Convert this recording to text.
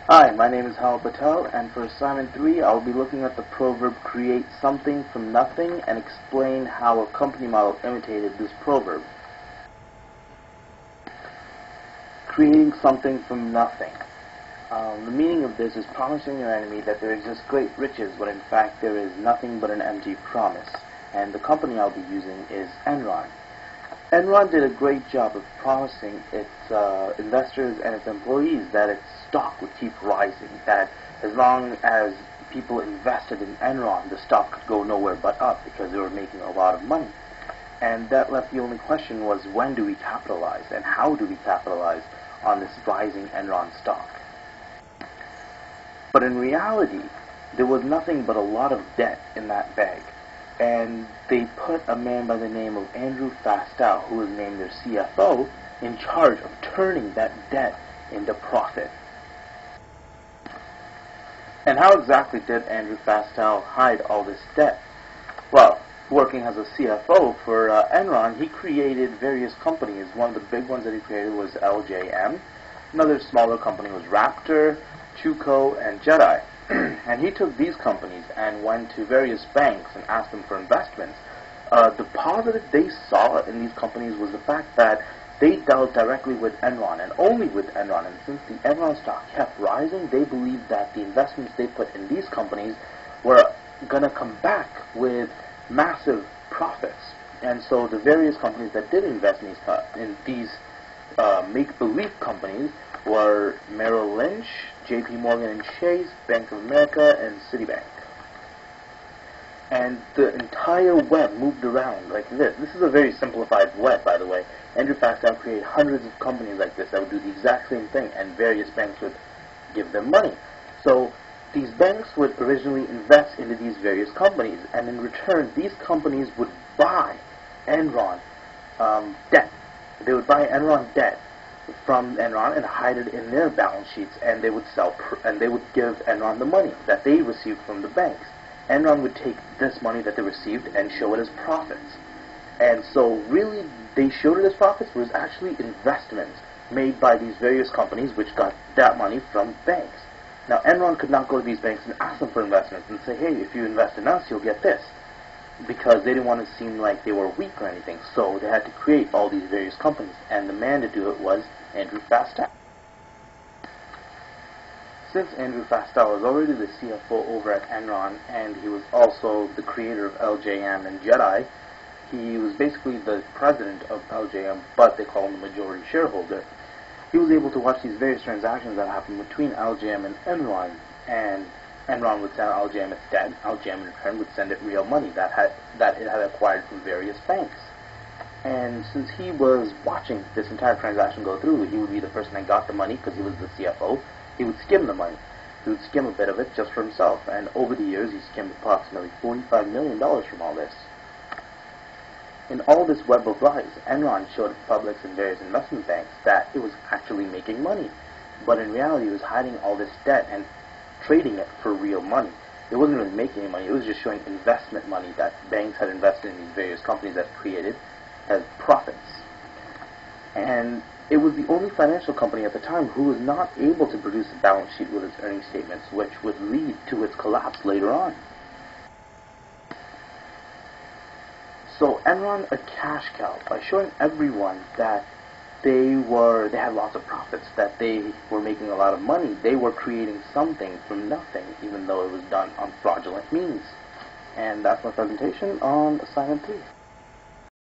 Hi, my name is Hemal Patel, and for assignment 3, I'll be looking at the proverb create something from nothing and explain how a company model imitated this proverb. Creating something from nothing. The meaning of this is promising your enemy that there exists great riches when in fact there is nothing but an empty promise. And the company I'll be using is Enron. Enron did a great job of promising its investors and its employees that its stock would keep rising, that as long as people invested in Enron, the stock could go nowhere but up because they were making a lot of money. And that left the only question was, when do we capitalize and how do we capitalize on this rising Enron stock? But in reality, there was nothing but a lot of debt in that bag. And they put a man by the name of Fastow, who was named their CFO, in charge of turning that debt into profit. And how exactly did Fastow hide all this debt? Well, working as a CFO for Enron, he created various companies. One of the big ones that he created was LJM. Another smaller company was Raptor, Chuco, and Jedi. And he took these companies and went to various banks and asked them for investments. The positive they saw in these companies was the fact that they dealt directly with Enron and only with Enron. And since the Enron stock kept rising, they believed that the investments they put in these companies were going to come back with massive profits. And so the various companies that did invest in these make-believe companies were Merrill Lynch, JP Morgan and Chase, Bank of America, and Citibank. And the entire web moved around like this. This is a very simplified web, by the way. Fastow created hundreds of companies like this that would do the exact same thing, and various banks would give them money. So these banks would originally invest into these various companies, and in return, these companies would buy Enron debt. They would buy Enron debt from Enron and hide it in their balance sheets, and they would they would give Enron the money that they received from the banks. Enron would take this money that they received and show it as profits. And so really they showed it as profits, but it was actually investments made by these various companies which got that money from banks. Now Enron could not go to these banks and ask them for investments and say, hey, if you invest in us, you'll get this, because they didn't want to seem like they were weak or anything. So they had to create all these various companies, and the man to do it was Fastow. Since Fastow was already the CFO over at Enron, and he was also the creator of LJM and Jedi, he was basically the president of LJM, but they call him the majority shareholder. He was able to watch these various transactions that happened between LJM and Enron, and Enron would send LJM its debt. LJM in return would send it real money that it had acquired from various banks. And since he was watching this entire transaction go through, he would be the person that got the money because he was the CFO. He would skim the money. He would skim a bit of it just for himself. And over the years, he skimmed approximately $45 million from all this. In all this web of lies, Enron showed publics and various investment banks that it was actually making money. But in reality, it was hiding all this debt and trading it for real money. It wasn't really making any money. It was just showing investment money that banks had invested in these various companies that it created as profits. And it was the only financial company at the time who was not able to produce a balance sheet with its earnings statements, which would lead to its collapse later on. So Enron a cash cow by showing everyone that they had lots of profits, that they were making a lot of money. They were creating something from nothing, even though it was done on fraudulent means. And that's my presentation on assignment 3.